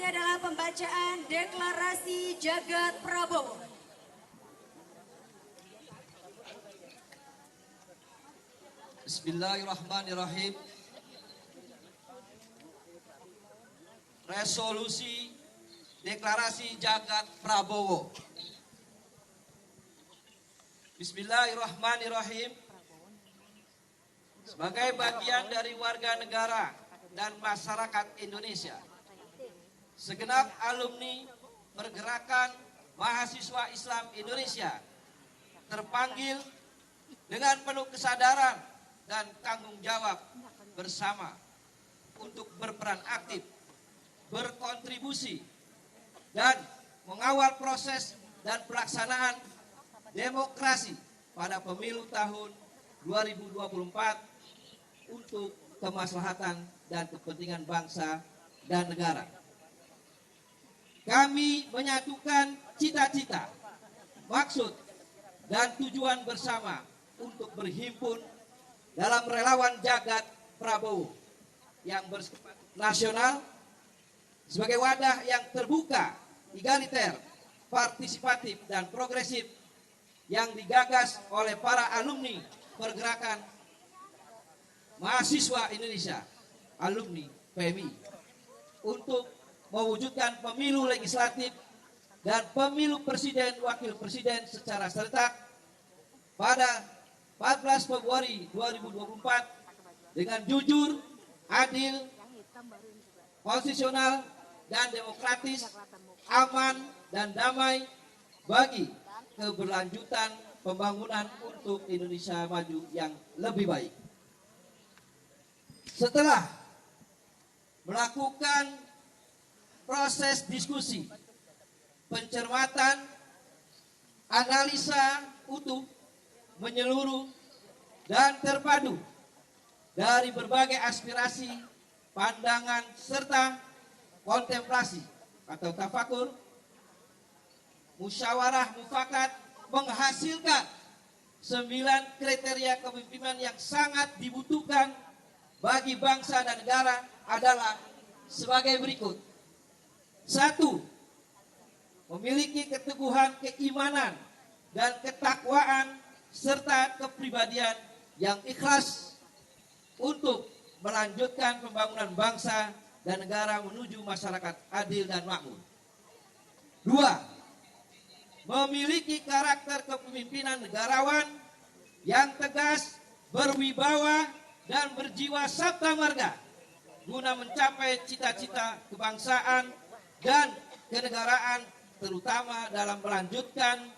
ini adalah pembacaan deklarasi Jagat Prabowo. Bismillahirrahmanirrahim. Resolusi deklarasi Jagat Prabowo. Bismillahirrahmanirrahim. Sebagai bagian dari warga negara dan masyarakat Indonesia, segenap alumni Pergerakan Mahasiswa Islam Indonesia terpanggil dengan penuh kesadaran dan tanggung jawab bersama untuk berperan aktif, berkontribusi, dan mengawal proses dan pelaksanaan demokrasi pada pemilu tahun 2024 untuk kemaslahatan dan kepentingan bangsa dan negara. Kami menyatukan cita-cita, maksud, dan tujuan bersama untuk berhimpun dalam relawan Jagat Prabowo yang bersifat nasional sebagai wadah yang terbuka, egaliter, partisipatif, dan progresif yang digagas oleh para alumni Pergerakan Mahasiswa Indonesia, alumni PMI, untuk mewujudkan pemilu legislatif dan pemilu presiden wakil presiden secara serentak pada 14 Februari 2024 dengan jujur, adil, konstitusional, dan demokratis, aman, dan damai bagi keberlanjutan pembangunan untuk Indonesia maju yang lebih baik. Setelah melakukan proses diskusi, pencermatan, analisa utuh, menyeluruh, dan terpadu dari berbagai aspirasi, pandangan, serta kontemplasi atau tafakur, musyawarah mufakat menghasilkan 9 kriteria kepemimpinan yang sangat dibutuhkan bagi bangsa dan negara adalah sebagai berikut. 1. Memiliki keteguhan keimanan dan ketakwaan serta kepribadian yang ikhlas untuk melanjutkan pembangunan bangsa dan negara menuju masyarakat adil dan makmur. 2. Memiliki karakter kepemimpinan negarawan yang tegas, berwibawa, dan berjiwa sabta marga guna mencapai cita-cita kebangsaan dan kenegaraan, terutama dalam melanjutkan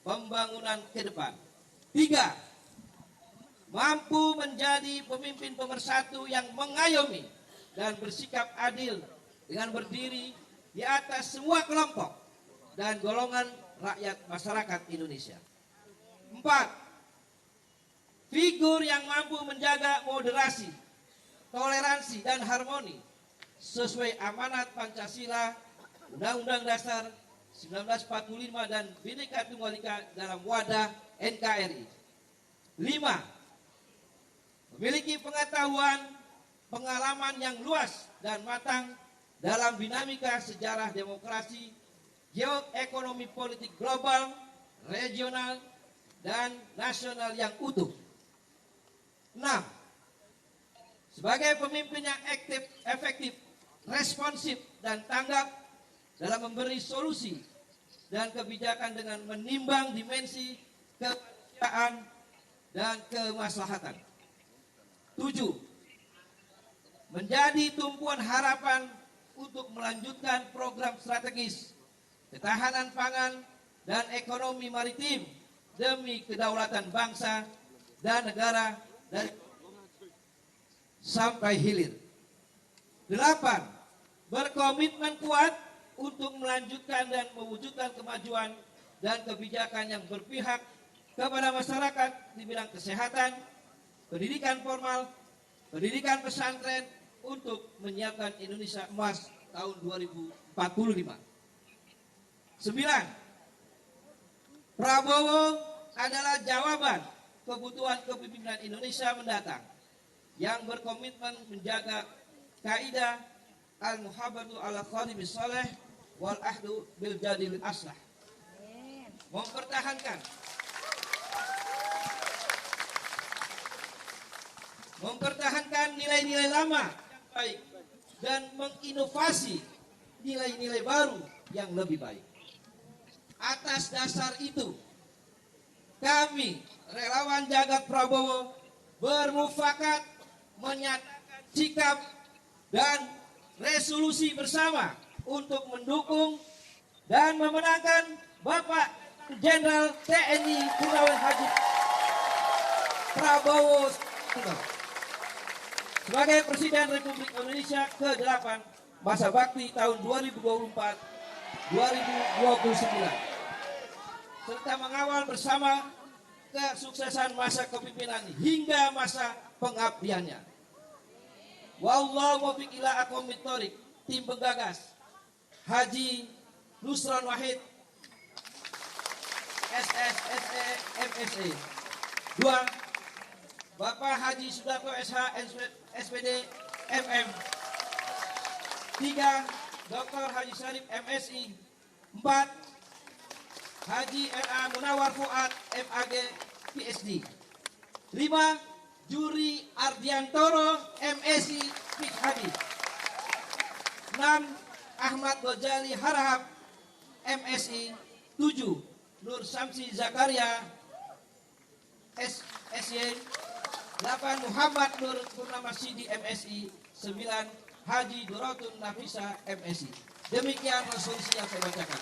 pembangunan ke depan. 3. Mampu menjadi pemimpin pemersatu yang mengayomi dan bersikap adil dengan berdiri di atas semua kelompok dan golongan rakyat masyarakat Indonesia. 4. Figur yang mampu menjaga moderasi, toleransi, dan harmoni sesuai amanat Pancasila, Undang-Undang Dasar 1945, dan Bhinneka Tunggal Ika dalam wadah NKRI. 5. Memiliki pengetahuan, pengalaman yang luas dan matang dalam dinamika sejarah demokrasi, geoekonomi politik global, regional, dan nasional yang utuh. 6. Sebagai pemimpin yang aktif, efektif, responsif, dan tanggap dalam memberi solusi dan kebijakan dengan menimbang dimensi kemanusiaan dan kemaslahatan. 7. Menjadi tumpuan harapan untuk melanjutkan program strategis ketahanan pangan dan ekonomi maritim demi kedaulatan bangsa dan negara dari sampai hilir. 8. Berkomitmen kuat untuk melanjutkan dan mewujudkan kemajuan dan kebijakan yang berpihak kepada masyarakat di bidang kesehatan, pendidikan formal, pendidikan pesantren untuk menyiapkan Indonesia Emas tahun 2045. 9. Prabowo adalah jawaban kebutuhan kepemimpinan Indonesia mendatang yang berkomitmen menjaga kaidah, al-muhabbatu ala khadimis saleh wal ahdu bil jadil aslah. Mempertahankan nilai-nilai lama yang baik dan menginovasi nilai-nilai baru yang lebih baik. Atas dasar itu, kami relawan Jagat Prabowo bermufakat menyatakan sikap dan resolusi bersama untuk mendukung dan memenangkan Bapak Jenderal TNI Purnawirawan Haji Prabowo sebagai Presiden Republik Indonesia ke-8 masa bakti tahun 2024-2029 serta mengawal bersama kesuksesan masa kepemimpinan hingga masa pengabdiannya. Wallahu muwaffiq ila aqwamit thoriq. Tim penggagas Haji Nusron Wahid SSSE MSE. 2. Bapak Haji Sudarto SH SPD MM. 3. Dr. Haji Syarif MSI. 4. Haji R.A. Munawar Fuad MAG PhD. 5. Juri Ardiantoro MSI PhD. 6. Ahmad Gojali Harahap MSI. 7. Nur Samsi Zakaria SSY. 8. Muhammad Nur Purnama Sidi MSI. 9. Haji Duratun Nafisa MSI. Demikian resolusi yang saya bacakan.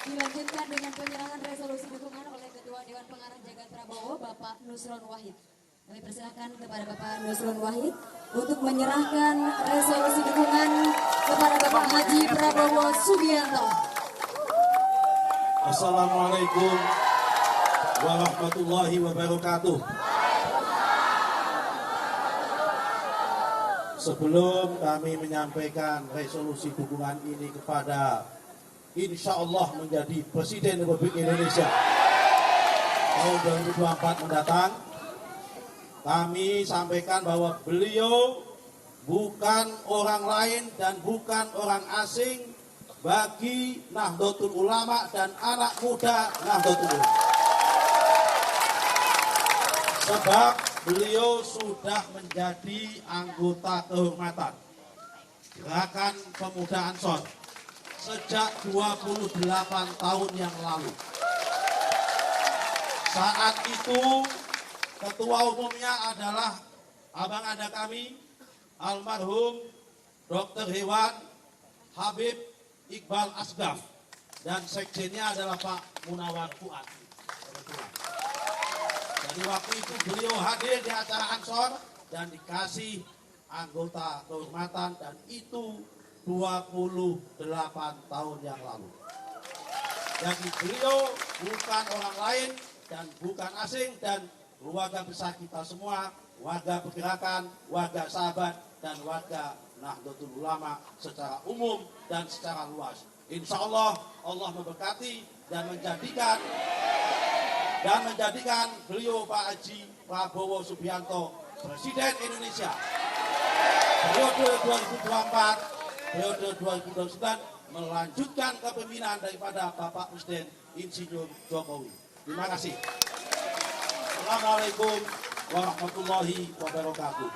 Dilanjutkan dengan penyerahan resolusi dukungan oleh Ketua Dewan Pengarah Jagat Prabowo, Bapak Nusron Wahid. Kami persilakan kepada Bapak Nusron Wahid untuk menyerahkan resolusi dukungan kepada Bapak Haji Prabowo Subianto. Assalamualaikum warahmatullahi wabarakatuh. Sebelum kami menyampaikan resolusi dukungan ini kepada insya Allah menjadi Presiden Republik Indonesia tahun 2024 mendatang, kami sampaikan bahwa beliau bukan orang lain dan bukan orang asing bagi Nahdlatul Ulama dan anak muda Nahdlatul Ulama. Sebab beliau sudah menjadi anggota kehormatan Gerakan Pemuda Ansor sejak 28 tahun yang lalu. Saat itu ketua umumnya adalah abang ada kami, almarhum Dr. Hewan Habib Iqbal Asgaf, dan sekjennya adalah Pak Munawar Fuad. Jadi waktu itu beliau hadir di acara Ansor dan dikasih anggota kehormatan, dan itu 28 tahun yang lalu. Jadi beliau bukan orang lain dan bukan asing, dan keluarga besar kita semua, warga pergerakan, warga sahabat, dan warga Nahdlatul Ulama secara umum dan secara luas. Insya Allah, Allah memberkati dan menjadikan beliau Pak Haji Prabowo Subianto Presiden Indonesia periode 2024 periode 2029, melanjutkan kepemimpinan daripada Bapak Presiden Insinyur Jokowi. Terima kasih. Assalamualaikum warahmatullahi wabarakatuh.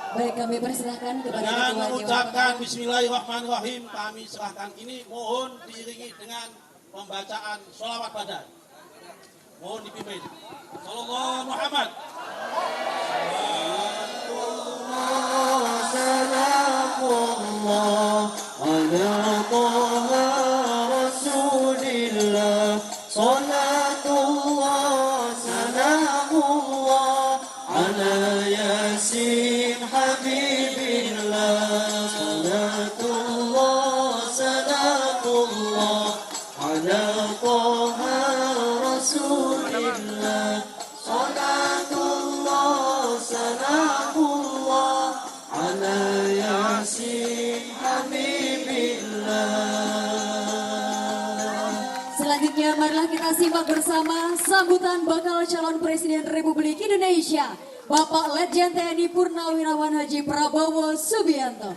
Baik, kami persilahkan kepada Dengan Ketua mengucapkan Dewan. Bismillahirrahmanirrahim, kami serahkan ini, mohon diiringi dengan pembacaan sholawat badan. Mohon dipimpin. Sallallahu Muhammad. Salamullah ala Taha Rasulillah. Salatullah salamullah ala Yasin Habibillah. Salatullah salamullah ala Taha Rasulillah. Salatullah salamullah ala Yasin Habibillah. Selanjutnya marilah kita simak bersama sambutan bakal calon Presiden Republik Indonesia Bapak Letjen TNI Purnawirawan Haji Prabowo Subianto.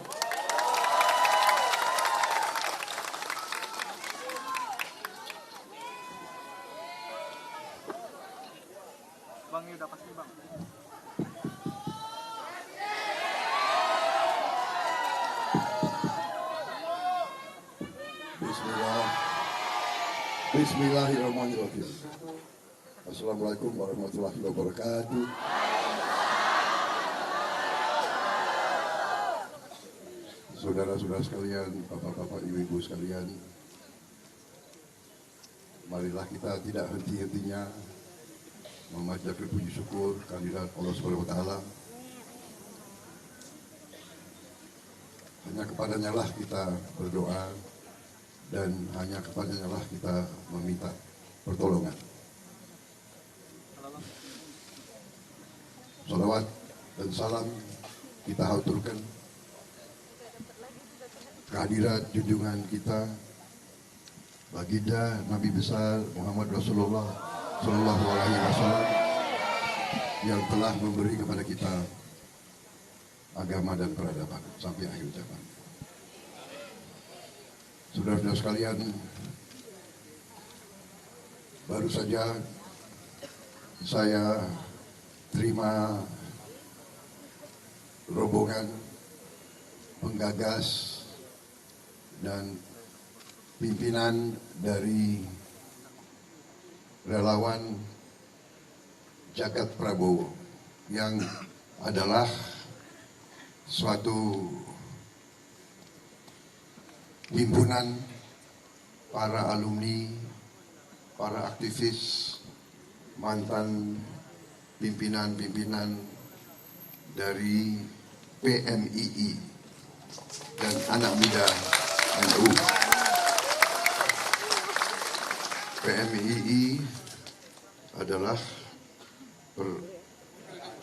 Bang, ini udah pasti bang. Bismillahirrahmanirrahim. Assalamualaikum warahmatullahi wabarakatuh. Saudara-saudara sekalian, bapak-bapak, ibu-ibu sekalian, marilah kita tidak henti-hentinya memanjatkan puji syukur kehadirat Allah Subhanahu wa taala. Hanya kepadanya lah kita berdoa dan hanya kepadanya lah kita meminta pertolongan. Salawat dan salam kita haturkan kehadirat junjungan kita baginda Nabi besar Muhammad Rasulullah Sallallahu Alaihi Wasallam yang telah memberi kepada kita agama dan peradaban sampai akhir zaman. Saudara-saudara sekalian, baru saja saya terima rombongan penggagas dan pimpinan dari relawan Jagat Prabowo yang adalah suatu himpunan para alumni, para aktivis, mantan pimpinan-pimpinan dari PMII dan anak muda NU. PMII adalah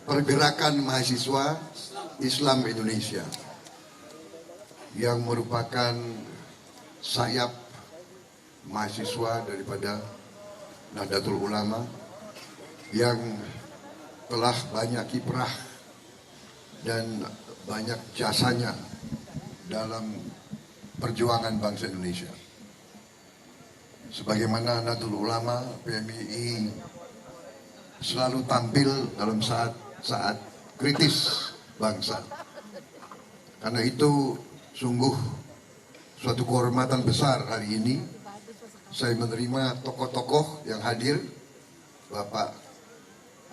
pergerakan mahasiswa Islam Indonesia yang merupakan sayap mahasiswa daripada Nahdlatul Ulama yang telah banyak kiprah dan banyak jasanya dalam perjuangan bangsa Indonesia. Sebagaimana Nahdlatul Ulama, PMII selalu tampil dalam saat kritis bangsa. Karena itu sungguh suatu kehormatan besar hari ini saya menerima tokoh-tokoh yang hadir, Bapak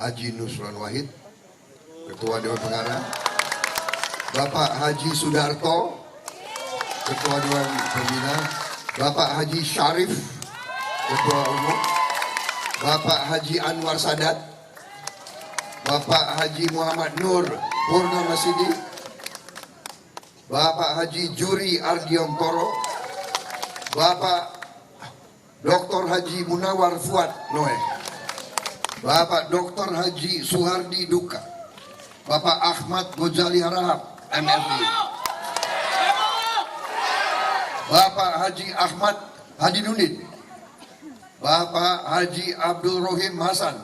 Haji Nusron Wahid, Ketua Dewan Pengarah, Bapak Haji Sudarto, Ketua Dewan Pembina, Bapak Haji Syarif, Ketua Umum, Bapak Haji Anwar Sadat, Bapak Haji Muhammad Nur Purnamasidi, Bapak Haji Juri Ardiontoro, Bapak Dr. Haji Munawar Fuad Noeh, Bapak Dr. Haji Suhardi Duka, Bapak Ahmad Gozali Harahap MSI, Bapak Haji Ahmad Hadi Nudin, Bapak Haji Abdul Rohim Hasan,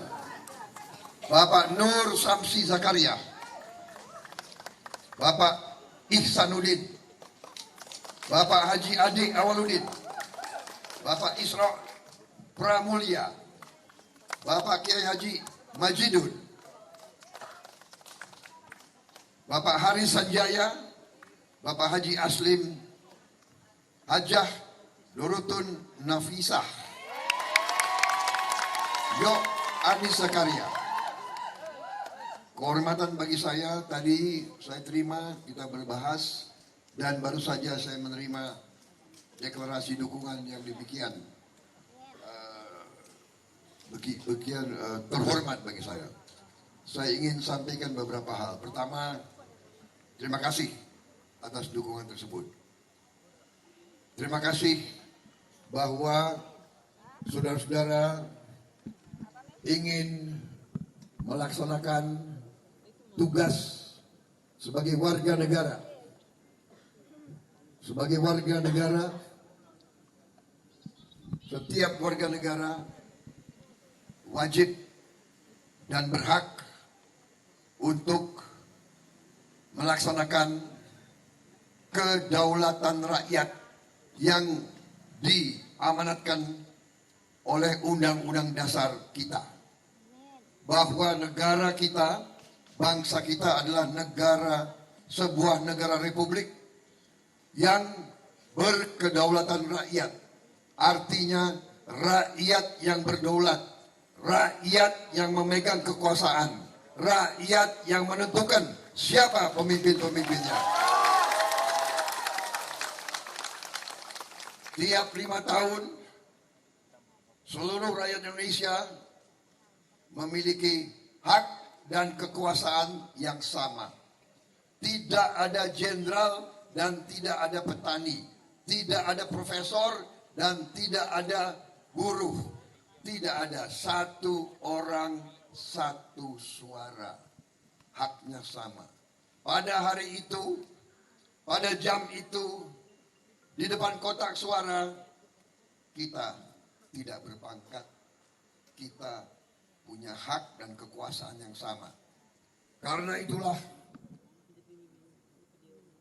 Bapak Nur Samsi Zakaria, Bapak Ihsanuddin, Bapak Haji Adik Awaludin, Bapak Isra Pramulya, Bapak Kiai Haji Majidun, Bapak Haris Sanjaya, Bapak Haji Aslim Hajah Nurutun Nafisah, Yo Anis Zakaria. Kehormatan bagi saya, tadi saya terima, kita berbahas, dan baru saja saya menerima deklarasi dukungan yang demikian terhormat bagi saya. Saya ingin sampaikan beberapa hal. Pertama, terima kasih atas dukungan tersebut. Terima kasih bahwa saudara-saudara ingin melaksanakan tugas sebagai warga negara. Sebagai warga negara, setiap warga negara wajib dan berhak untuk melaksanakan kedaulatan rakyat yang diamanatkan oleh Undang-Undang Dasar kita. Bahwa negara kita, bangsa kita adalah sebuah negara republik yang berkedaulatan rakyat. Artinya rakyat yang berdaulat, rakyat yang memegang kekuasaan, rakyat yang menentukan siapa pemimpin-pemimpinnya. Tiap 5 tahun, seluruh rakyat Indonesia memiliki hak dan kekuasaan yang sama. Tidak ada jenderal dan tidak ada petani, tidak ada profesor dan tidak ada buruh, tidak ada satu orang satu suara, haknya sama. Pada hari itu, pada jam itu, di depan kotak suara, kita tidak berpangkat, kita punya hak dan kekuasaan yang sama. Karena itulah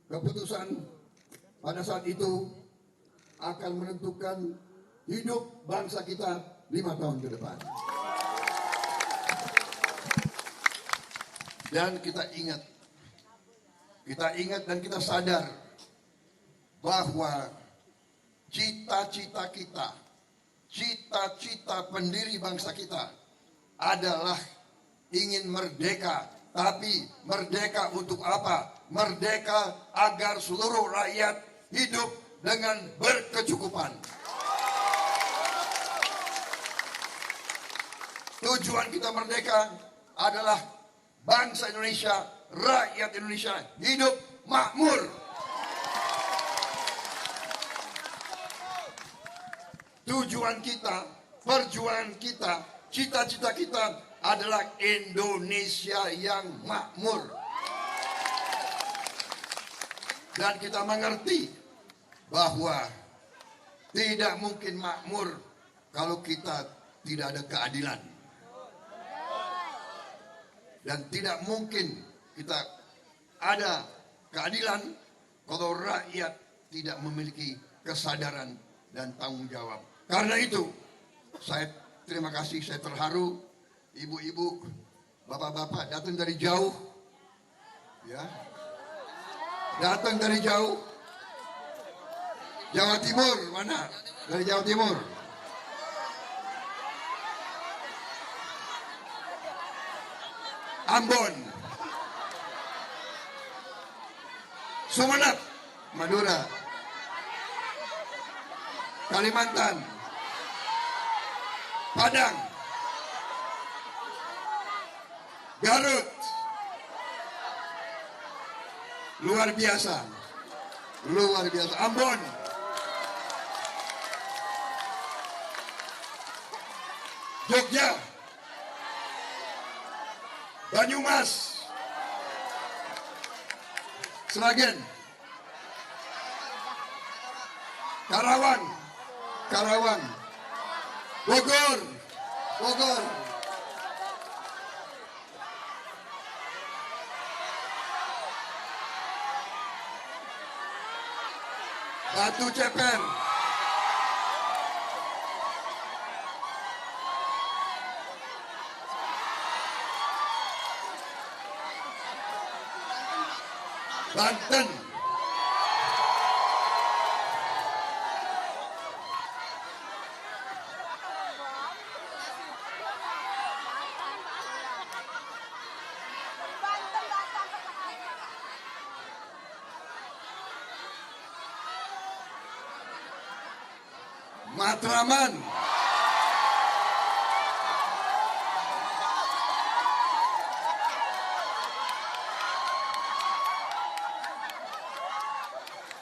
keputusan pada saat itu akan menentukan hidup bangsa kita 5 tahun ke depan. Dan kita ingat dan kita sadar bahwa cita-cita kita, cita-cita pendiri bangsa kita adalah ingin merdeka. Tapi merdeka untuk apa? Merdeka agar seluruh rakyat hidup dengan berkecukupan. Tujuan kita merdeka adalah bangsa Indonesia, rakyat Indonesia hidup makmur. Tujuan kita, perjuangan kita, cita-cita kita adalah Indonesia yang makmur. Dan kita mengerti bahwa tidak mungkin makmur kalau kita tidak ada keadilan. Dan tidak mungkin kita ada keadilan kalau rakyat tidak memiliki kesadaran dan tanggung jawab. Karena itu, saya terima kasih, saya terharu, ibu-ibu, bapak-bapak datang dari jauh, ya, datang dari jauh. Jawa Timur mana? Dari Jawa Timur. Ambon, Sumeneb, Madura, Kalimantan, Padang, Garut, luar biasa, Ambon, Jogja, Banyumas, Sragen, Karawang, Bogor, Batu Ceper, Banten, Matraman,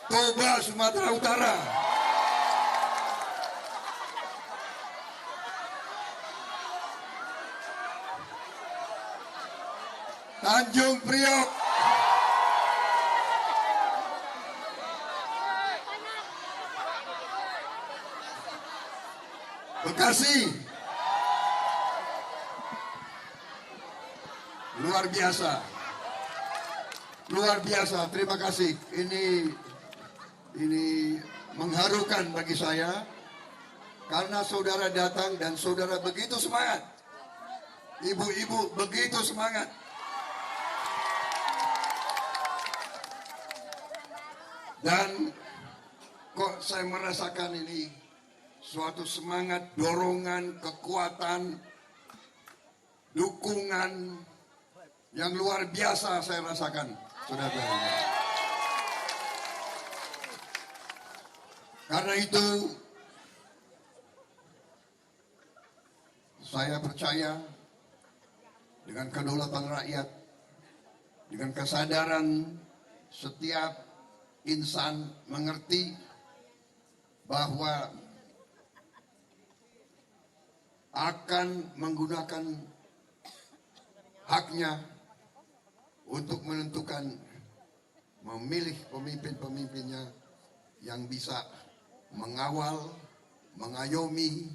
Toba, Sumatera Utara, Tanjung Priok, Bekasi, luar biasa. luar biasa. Terima kasih. Ini mengharukan bagi saya karena saudara datang dan saudara begitu semangat. Ibu-ibu begitu semangat. Dan kok saya merasakan ini suatu semangat, dorongan, kekuatan, dukungan yang luar biasa saya rasakan, saudara-saudara. Karena itu saya percaya dengan kedaulatan rakyat, dengan kesadaran setiap insan mengerti bahwa akan menggunakan haknya untuk menentukan memilih pemimpin-pemimpinnya yang bisa mengawal, mengayomi,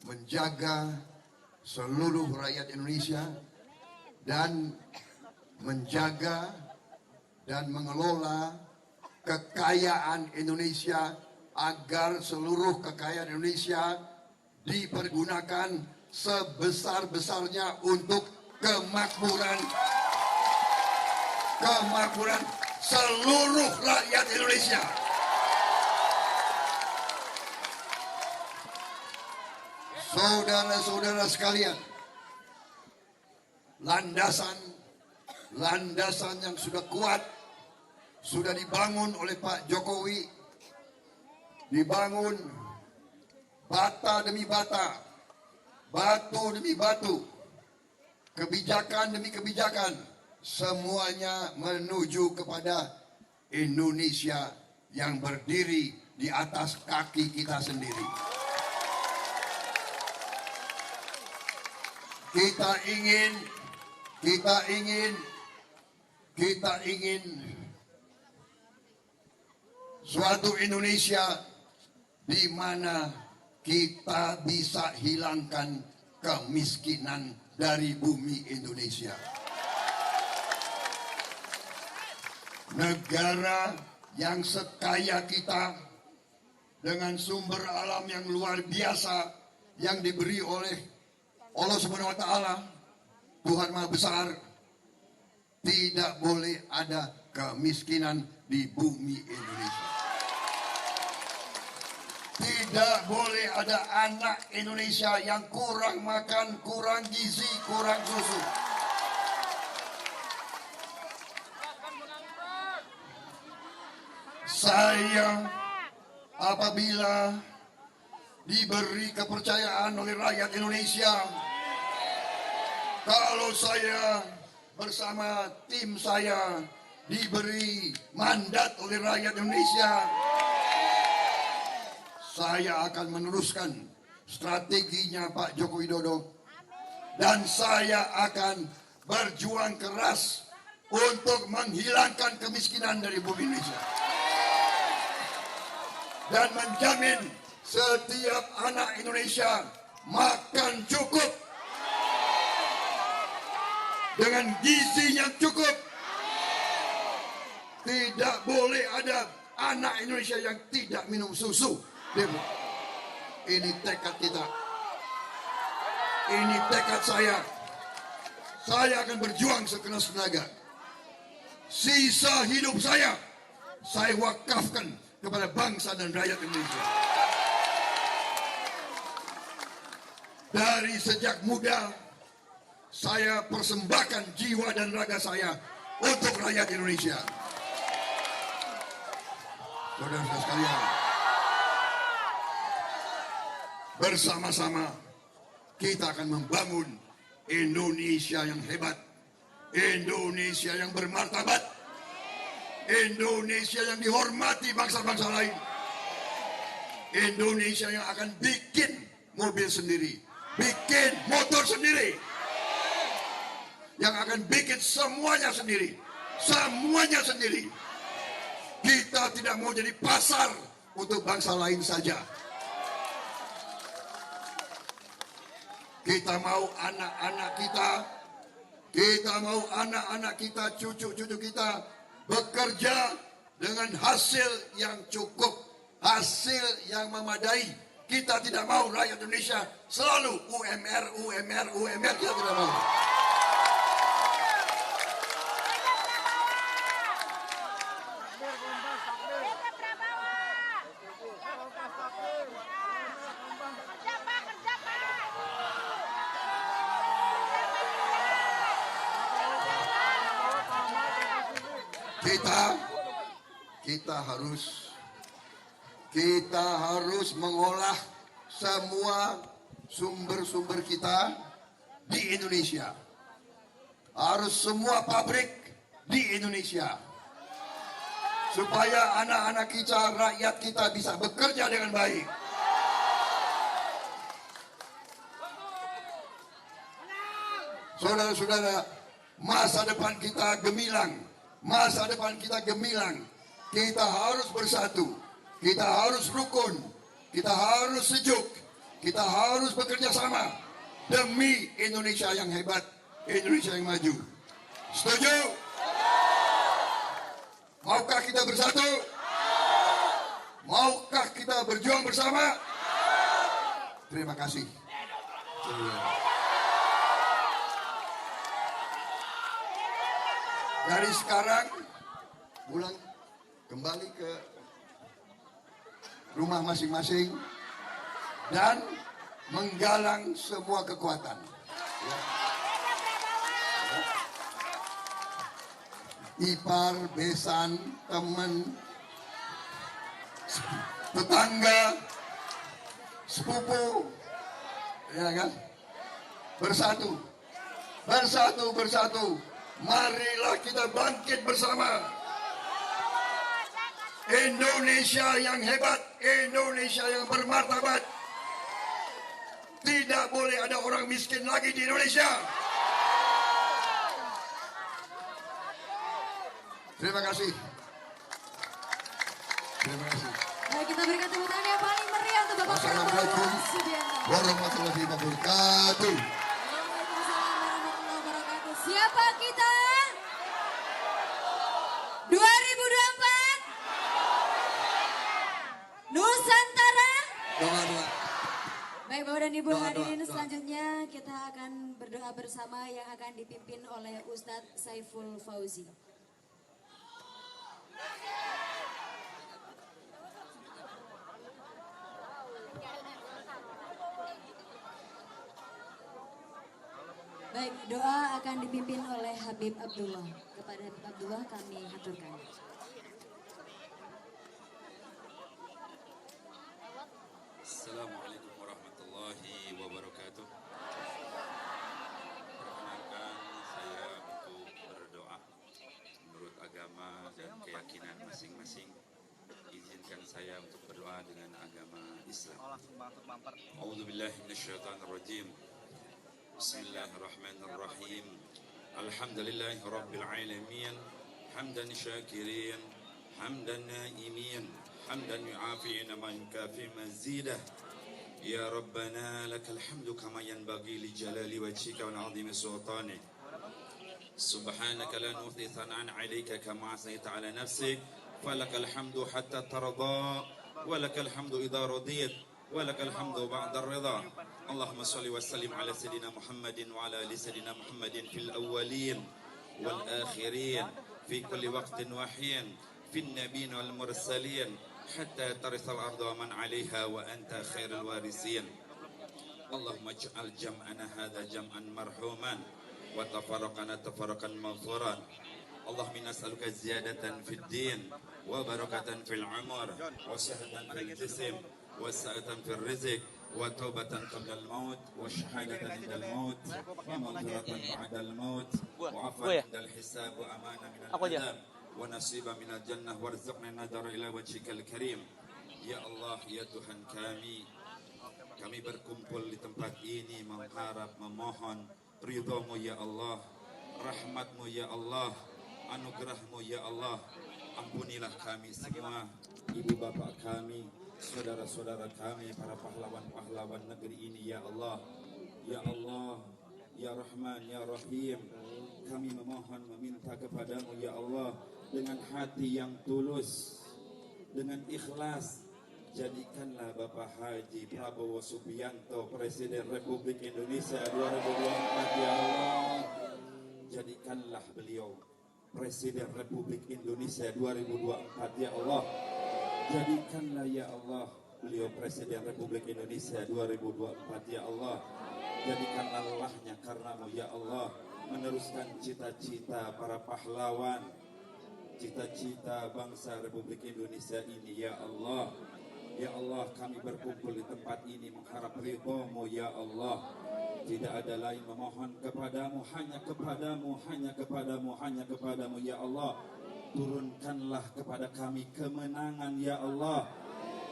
menjaga seluruh rakyat Indonesia dan menjaga dan mengelola kekayaan Indonesia agar seluruh kekayaan Indonesia dipergunakan sebesar-besarnya untuk kemakmuran seluruh rakyat Indonesia. Saudara-saudara sekalian, landasan yang sudah kuat sudah dibangun oleh Pak Jokowi, dibangun bata demi bata, batu demi batu, kebijakan demi kebijakan, semuanya menuju kepada Indonesia yang berdiri di atas kaki kita sendiri. Kita ingin suatu Indonesia di mana kita bisa hilangkan kemiskinan dari bumi Indonesia. Negara yang sekaya kita dengan sumber alam yang luar biasa yang diberi oleh Allah Subhanahu wa taala, Tuhan Maha Besar, tidak boleh ada kemiskinan di bumi Indonesia. Tidak boleh ada anak Indonesia yang kurang makan, kurang gizi, kurang susu. Saya apabila diberi kepercayaan oleh rakyat Indonesia, kalau saya bersama tim saya diberi mandat oleh rakyat Indonesia, saya akan meneruskan strateginya Pak Joko Widodo dan saya akan berjuang keras untuk menghilangkan kemiskinan dari bumi Indonesia dan menjamin setiap anak Indonesia makan cukup dengan gizi yang cukup. Tidak boleh ada anak Indonesia yang tidak minum susu. Ini tekad kita. Ini tekad saya. Saya akan berjuang sekeras tenaga. Sisa hidup saya wakafkan kepada bangsa dan rakyat Indonesia. Dari sejak muda, saya persembahkan jiwa dan raga saya untuk rakyat Indonesia. Saudara-saudara sekalian, bersama-sama kita akan membangun Indonesia yang hebat, Indonesia yang bermartabat, Indonesia yang dihormati bangsa-bangsa lain, Indonesia yang akan bikin mobil sendiri, bikin motor sendiri, yang akan bikin semuanya sendiri. Kita tidak mau jadi pasar untuk bangsa lain saja. Kita mau anak-anak kita, cucu-cucu kita bekerja dengan hasil yang cukup, hasil yang memadai. Kita tidak mau rakyat Indonesia selalu UMR, UMR, UMR. Kita tidak mau. Kita harus mengolah semua sumber-sumber kita di Indonesia. Harus semua pabrik di Indonesia. Supaya anak-anak kita, rakyat kita bisa bekerja dengan baik. Saudara-saudara, masa depan kita gemilang. Masa depan kita gemilang. Kita harus bersatu. Kita harus rukun. Kita harus sejuk. Kita harus bekerja sama demi Indonesia yang hebat, Indonesia yang maju. Setuju? Maukah kita bersatu? Maukah kita berjuang bersama? Terima kasih. Dari sekarang pulang kembali ke rumah masing-masing dan menggalang semua kekuatan. Ipar, besan, teman, tetangga, sepupu, ya kan? Bersatu, bersatu, bersatu. Marilah kita bangkit bersama. Indonesia yang hebat, Indonesia yang bermartabat. Tidak boleh ada orang miskin lagi di Indonesia. Terima kasih. Terima kasih. Baik, kita berikan tepuk tangan yang paling meriah untuk Bapak Wassalamualaikum Prabowo Subianto. warahmatullahi wabarakatuh. Waalaikumsalam warahmatullahi wabarakatuh. Siapa kita? 2024 Nusantara. Doa-doa. Baik Bapak dan Ibu Doa, hadirin, doa. selanjutnya kita akan berdoa bersama yang akan dipimpin oleh Ustadz Saiful Fauzi. Baik, doa akan dipimpin oleh Habib Abdullah. Kepada Habib Abdullah kami haturkan. Assalamualaikum warahmatullahi wabarakatuh. Perkenalkan saya untuk berdoa menurut agama dan keyakinan masing-masing. Izinkan saya untuk berdoa dengan agama Islam. A'udzubillahi minasyaitonirrajim. Bismillahirrahmanirrahim. Alhamdulillahi rabbil alamin. Hamdan syakirin, hamdan naimin, hamdan yu'afi'ina man yukafi mazidah. Ya Rabbana lakal hamdu kama yanbaghi li jalali wajhika wa 'azimi sultanik. Subhanaka la nuhsi thana'an 'alaika kama asnaita 'ala nafsik. Falakal hamdu hatta tarda wa lakal hamdu idza radiyat wa lakal hamdu ba'da ar-ridha. Allahumma shalli wa sallim ala sayyidina Muhammadin wa ala ali sayyidina Muhammadin fil awwalin wal akhirin fi kulli waqtin wa hin fin nabiyyin wal mursalin hatta tarisal arda wa man 'alayha wa anta khairul warisin. Allahumma ij'al jam'ana hadha jam'an marhuman wa tafarraqana tafarraqan maghfuran. Allahumma nas'aluka ziyadatan fid din wa barakatan fil umur wa sihhatan fil jism wa sa'atan fil rizq wa taubatan qabla al-maut wa syahadatan indal maut wa maghfiratan ba'da al-maut wa 'afwan indal hisab wa amana min al-'adab wa nasiba min al-jannah warzuqna nadara ila wajhikal karim. Ya Allah, ya Tuhan kami berkumpul di tempat ini mengharap, memohon ridha-Mu ya Allah, rahmat-Mu ya Allah, anugerah-Mu ya Allah. Ampunilah kami semua, ibu bapak kami, saudara-saudara kami, para pahlawan-pahlawan negeri ini ya Allah. Ya Allah, ya Rahman, ya Rahim, kami memohon meminta kepadamu ya Allah dengan hati yang tulus, dengan ikhlas. Jadikanlah Bapak Haji Prabowo Subianto Presiden Republik Indonesia 2024 ya Allah. Jadikanlah beliau Presiden Republik Indonesia 2024 ya Allah. Jadikanlah ya Allah beliau Presiden Republik Indonesia 2024 ya Allah. Jadikanlah Allahnya karenamu ya Allah, meneruskan cita-cita para pahlawan, cita-cita bangsa Republik Indonesia ini ya Allah. Ya Allah, kami berkumpul di tempat ini mengharap ridho-Mu ya Allah. Tidak ada lain memohon kepadamu, hanya kepadamu, hanya kepadamu, hanya kepadamu ya Allah. Turunkanlah kepada kami kemenangan ya Allah.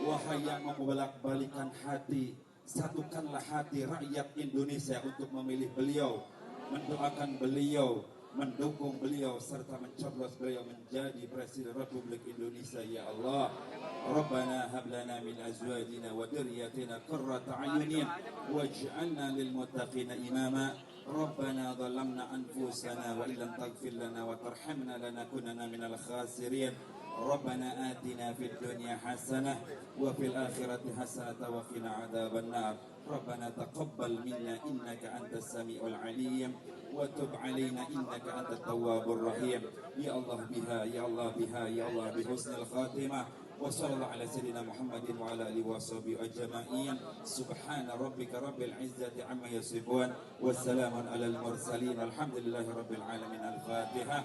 Wahai yang membolak-balikan hati, satukanlah hati rakyat Indonesia untuk memilih beliau, mendoakan beliau, mendukung beliau, serta mencoblos beliau menjadi Presiden Republik Indonesia ya Allah. Rabbana hab lana min azwajina wa dhurriyyatina qurrata a'yunin waj'alna lil muttaqina imama. Rabbana dhalamna anfusana wa illam taghfir lana wa tarhamna lanakunanna minal khasirin. Rabbana atina fid dunya hasanah wa fil akhirati hasanah wa qina adzaban nar. Rabbana taqabbal minna innaka antas samiul alim wa tub alaina innaka antat tawwabur rahim. Ya Allah biha, ya Allah biha, ya Allah bi husnil khatimah. Wa sallallahu ala sayyidina Muhammadin wa ala alihi wa sahbihi ajma'in. Subhana rabbika rabbil izzati amma yasifun wa salamun alal mursalin. Alhamdulillahi rabbil alamin. Al-Fatihah.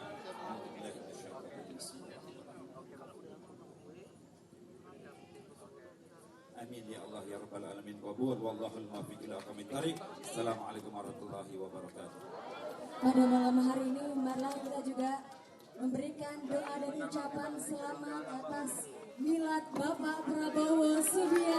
Amin ya Allah ya rabbal alamin. Qabul wallahul muwaffiq ila aqwamit thariq. Assalamualaikum warahmatullahi wabarakatuh. Pada malam hari ini, marilah kita juga memberikan doa dan ucapan selamat atas milad Bapak Prabowo Subianto.